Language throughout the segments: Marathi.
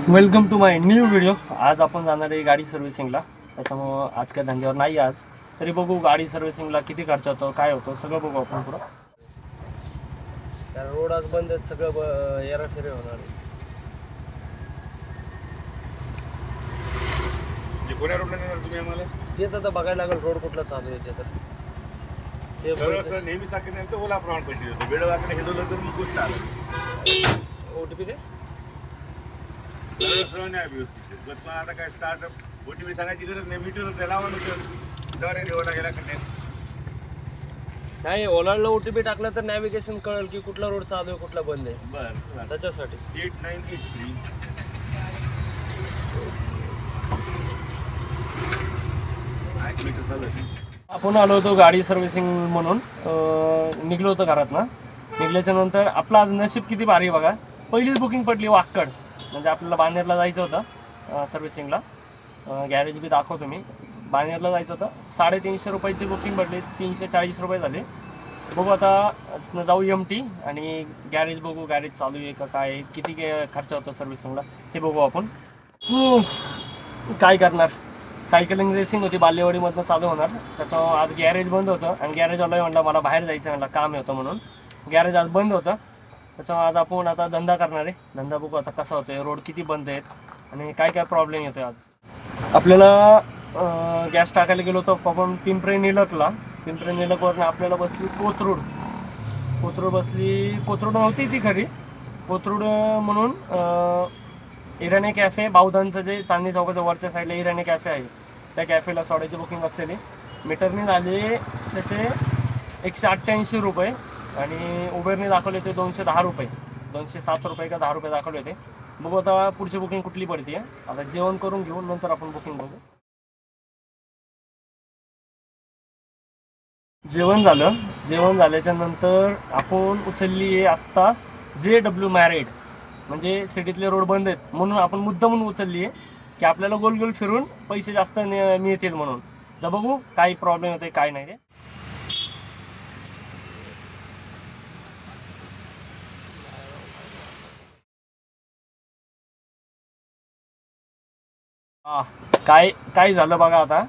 Welcome to my new video. आज आपण जाणार आहे गाडी सर्व्हिसिंगला. त्याच्यामुळं आज काय धंद्यावर नाही आज, तरी बघू गाडी सर्व्हिसिंगला किती खर्च होतो, काय होतो सगळं बघू आपण पुढं. रोड आज बंद आहेत, सगळं येराफेरे होणार आहे. कोण्या रोडला नेणार तुम्ही आम्हाला? तेच आता बघायला लागेल रोड कुठला चालू आहे ते. तर ते नेहमी सारखे नाही तर ओला प्रमाण पैसे देतो. वेळ वाकडे हेडवलं तर मग गोष्ट आलं. OTP दे. सरळ नाही व्यवस्थित. बस आता काय स्टार्टअप OTP सांगायची गरज नाही. मीटर त्याला दर निवडा गेला कंटेन नाही, ओलांडला OTP टाकला तर नॅव्हिगेशन कळेल की कुठला रोड चालू आहे कुठला बंद आहे. बरं, त्याच्यासाठी 8983 मीटर चालू आहे. आपण आलो होतो गाडी सर्व्हिसिंग म्हणून. निघलो होतो घरात ना. निघल्याच्या नंतर आपलं आज नशीब किती भारी बघा. पहिलीच बुकिंग पडली वाकड. म्हणजे आपल्याला बानेरला जायचं होतं सर्व्हिसिंगला. गॅरेज बी दाखवतो मी. बानेरला जायचं होतं. 350 रुपयाची बुकिंग पडली. 340 रुपये झाले. बघू आता जाऊ MT आणि गॅरेज बघू गॅरेज चालू आहे का काय, किती खर्च होतो सर्व्हिसिंगला हे बघू आपण. काय करणार, सायकलिंग रेसिंग होती बालेवाडीमधनं चालू होणार. त्याच्यामुळं आज गॅरेज बंद होतं आणि गॅरेजवाला म्हणलं मला बाहेर जायचं, म्हणलं काम होतं म्हणून गॅरेज आज बंद होतं. त्याच्यामुळे आज आपण आता धंदा करणार आहे. धंदा बघू आता कसा होतोय, रोड किती बंद आहेत आणि काय काय प्रॉब्लेम येतोय. आज आपल्याला गॅस टाकायला गेलो होतो आपण पिंपरी निलकला. पिंपरी निलकवरून आपल्याला बसली कोथरूड. कोथरूड नव्हती ती खरी. कोथरूड म्हणून इराणी कॅफे बावधानचं जे चांदणी चौकाच्या वरच्या साईडला इराणी कॅफे आहे, त्या कॅफेला सोडायची बुकिंग असलेली. मीटरने झाले त्याचे 188 रुपये आणि उबेरने दाखवले होते 210 रुपये. 207 रुपये का 10 रुपये दाखवले होते. बघू आता पुढची बुकिंग कुठली पडते. आता जेवण करून घेऊ, नंतर आपण बुकिंग बघू. जेवण झाल्याच्या नंतर आपण उचलली आहे आत्ता JW मॅरेड. म्हणजे सिटीतले रोड बंद आहेत म्हणून आपण मुद्दा म्हणून उचलली आहे की आपल्याला गोल गोल फिरून पैसे जास्त मिळतील म्हणून. तर बघू काही प्रॉब्लेम होते काय नाही रे. काय झालं बघा. आता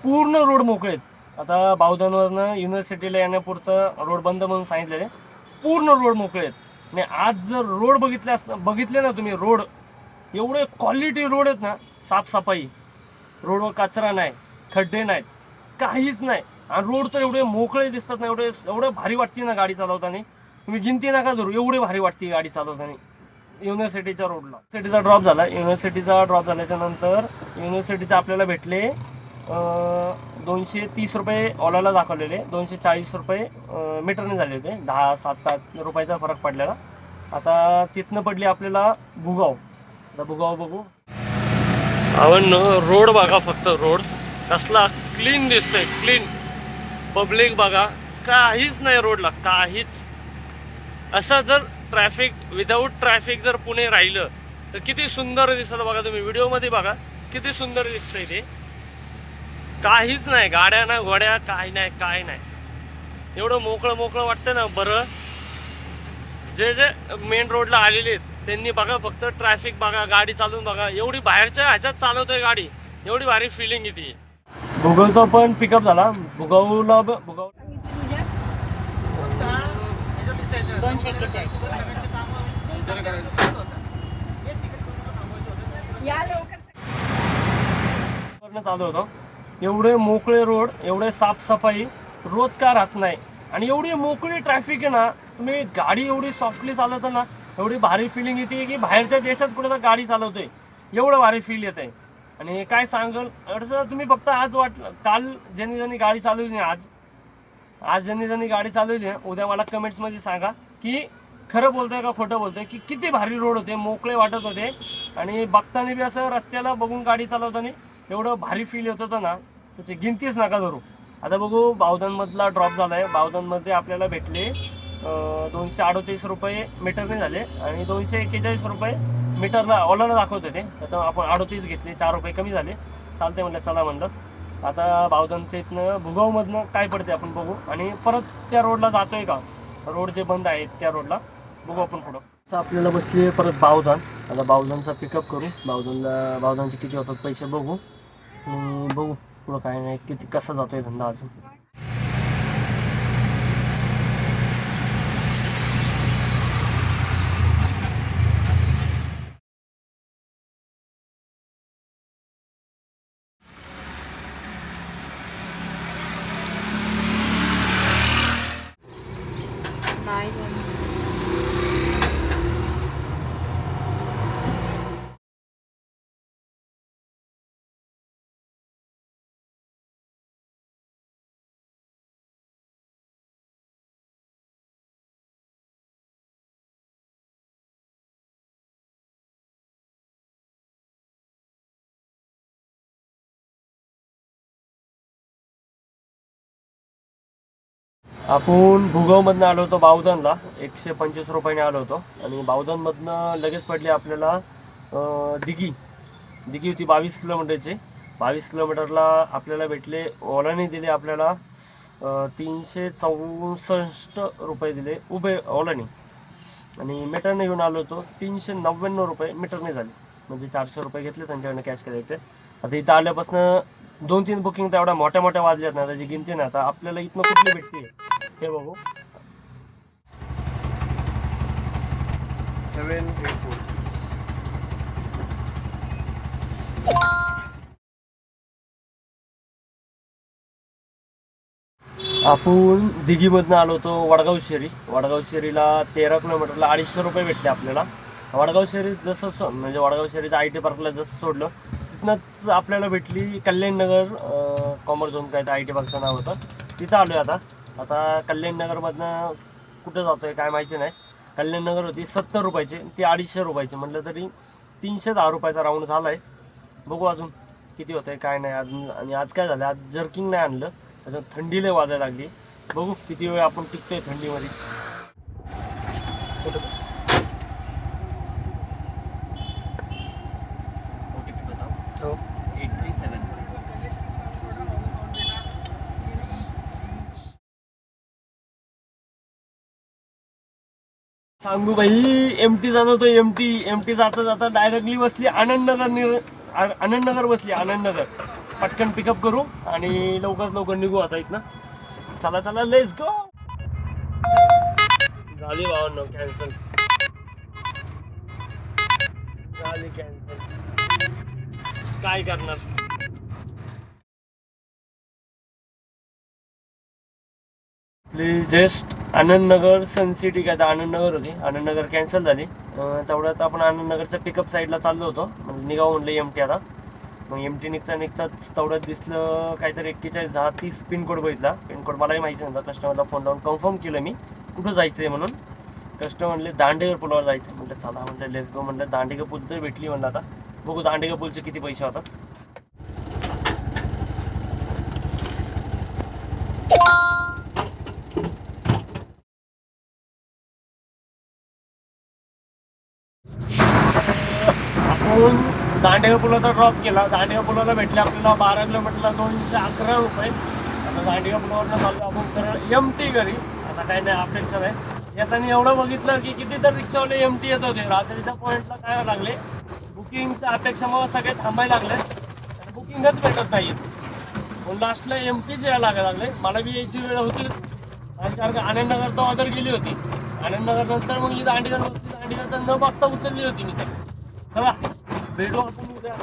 पूर्ण रोड मोकळे आहेत. आता बावधानवरनं युनिव्हर्सिटीला येण्यापुरतं रोड बंद म्हणून सांगितलेले. पूर्ण रोड मोकळे आहेत. आणि आज जर रोड बघितले ना तुम्ही, रोड एवढे क्वालिटी रोड आहेत ना. साफसफाई, रोडवर कचरा नाही, खड्डे नाहीत, काहीच नाही. आणि रोड तर एवढे मोकळे दिसतात ना, एवढे भारी वाटते ना गाडी चालवताना. तुम्ही गिनती नका धरू, एवढी भारी वाटते गाडी चालवताना. युनिव्हर्सिटीच्या रोडला युनिव्हर्सिटीचा ड्रॉप झाल्याच्या नंतर युनिव्हर्सिटीचे आपल्याला भेटले 230 रुपये ओलाला दाखवलेले. 240 रुपये मीटरने झाले होते. 10-7 रुपयाचा फरक पडलेला. आता तिथनं पडली आपल्याला भुगाव. आता भुगाव बघू आपण. रोड बघा, फक्त रोड कसला क्लीन दिसतोय, क्लीन. पब्लिक बघा, काहीच नाही रोडला, काहीच. असं जर विदाऊट ट्रॅफिक जर पुणे राहिलं तर किती सुंदर दिसतं बघा. तुम्ही व्हिडिओमध्ये बघा किती सुंदर दिसतंय ते. काहीच नाही, गाड्या ना घोड्या, काय नाही. एवढं मोकळं वाटतं ना. बरं, जे मेन रोडला आलेले आहेत त्यांनी बघा, फक्त ट्रॅफिक बघा, गाडी चालवून बघा. एवढी बाहेरच्या ह्याच्यात चालवतोय गाडी, एवढी भारी फिलिंग येते. भुगावचा पण पिकअप झाला. भुगाव 241 चालू होतो. एवढे मोकळे रोड, एवढे साफसफाई रोज का राहत नाही. आणि एवढी मोकळी ट्रॅफिक आहे ना. तुम्ही गाडी एवढी सॉफ्टली चालवता ना, एवढी भारी फिलिंग येते की बाहेरच्या देशात कुठे तर गाडी चालवतोय एवढं भारी फील येत आहे. आणि काय सांगल असं तुम्ही फक्त आज काल ज्यांनी गाडी चालवली, आज ज्यांनी गाडी चालवली, उद्या मला कमेंट्समध्ये सांगा की खरं बोलतोय का खोटं बोलतोय, की किती भारी रोड होते, मोकळे वाटत होते. आणि बघताना बी असं रस्त्याला बघून गाडी चालवताना एवढं भारी फील येत होतं ना, त्याची गिनतीच नका धरू. आता बघू बावधानमधला ड्रॉप झाला आहे. बावधानमध्ये आपल्याला भेटले 238 रुपये मीटरने झाले आणि 241 रुपये मीटरला ओलाला दाखवत होते. त्याच्यामुळे आपण 38 घेतले, 4 रुपये कमी झाले. चालते म्हणलं, चला म्हणलं. आता बावधानच्या इथनं भुगावमधनं काय पडते आपण बघू. आणि परत त्या रोडला जातोय का, रोड जे बंद आहेत त्या रोडला बघू आपण पुढं. आता आपल्याला बसली आहे परत बावधान. आता बावधानचा पिकअप करू. बावधानचे किती होतात पैसे बघू आणि बघू पुढं काय नाही किती कसा जातोय धंदा अजून. आपण भुगावमधनं आलो होतो बावधनला. 125 रुपयाने आलो होतो आणि बावधनमधनं लगेच पडली आपल्याला दिघी होती 22 किलोमीटरची. 22 किलोमीटरला आपल्याला भेटले, ओलाने दिले आपल्याला 364 रुपये दिले उभे ओलाने. आणि मीटरने घेऊन आलो होतो 399 रुपये मीटरने झाले, म्हणजे 400 रुपये घेतले त्यांच्याकडनं कॅश कलेक्ट. आता इथं आल्यापासून 2-3 बुकिंग तर एवढ्या मोठ्या वाजल्यात ना, त्याची गिनती नाही. आता आपल्याला इथनं कुठली भेटते हे बघू. 784. आपण दिघीमधनं आलो होतो वडगाव शेरीला 13 किलोमीटरला 250 रुपये भेटले आपल्याला. वडगाव शेरी जसं म्हणजे वडगाव शेरीच्या IT पार्कला जसं सोडलं तिथनंच आपल्याला भेटली कल्याणनगर कॉमर्स झोन, काय तर IT पार्कचं नाव होतं. तिथं आलो आहे आता कल्याणनगरमधनं कुठं जातो आहे काय माहिती नाही. कल्याणनगर होती 70 रुपयाची, ती 250 रुपयाची, म्हटलं तरी 310 रुपयाचा राऊंड झाला आहे. बघू अजून किती होतं आहे काय नाही अजून. आणि आज काय झालं, आज जर्किंग नाही आणलं, त्याच्यात थंडी लय वाजायला लागली. बघू किती वेळ आपण टिकतोय थंडीमध्ये. हो. 837. सांगू भाई, एमटी जात होतो. एमटी जाता डायरेक्टली बसली आनंदनगर बसली आनंदनगर. पटकन पिकअप करू आणि लवकर निघू आता इथनं. चला लेट्स गो. झाली भावांनो कॅन्सल. काय करणार. जस्ट आनंदनगर सनसिटी काय तर आनंदनगर होती, आनंदनगर कॅन्सल झाली. तेवढ्यात आपण आनंदनगरच्या पिकअप साईडला चाललो होतो, म्हणजे निघावं म्हणलं एमटी. आता मग एमटी निघताच तेवढ्यात दिसलं काहीतरी 4110-30 पिनकोड बघितला. पिनकोड मलाही माहिती नव्हता. कस्टमरला फोन लावून कन्फर्म केलं मी कुठं जायचं आहे म्हणून. कस्टमर म्हणले दांडेकर पुलावर जायचं. म्हटलं चला, म्हटलं लेट्स गो. म्हटलं दांडेकर पूल तर भेटली. म्हणलं आता बघू दांडेकर पूलचे किती पैसे होतात. आपण दांडेगा पुलाचा ड्रॉप केला. दांडेगा पुलाला भेटले आपल्याला 12 किलोमीटरला 211 रुपये. आता दांडेगा पुलावरनं चाललो आपण सरळ एमटी घरी. आता काही नाही अपेक्षा नाही. येताना एवढं बघितलं की किती तर रिक्षावाले एमटी येत होते. रात्रीच्या पॉईंटला काय लागले, बुकिंगच्या अपेक्षामुळे सगळे थांबायला लागले आणि बुकिंगच भेटत नाही. पण लास्टला एमटीच यायला लागले. मला बी यायची वेळ होती कारण आनंदनगर तर ऑर्डर गेली होती. आनंदनगर नंतर मग ही दांडेकर बसली. दांडेकर न बघता उचलली होती मी तर. चला भेटू आपण उद्या.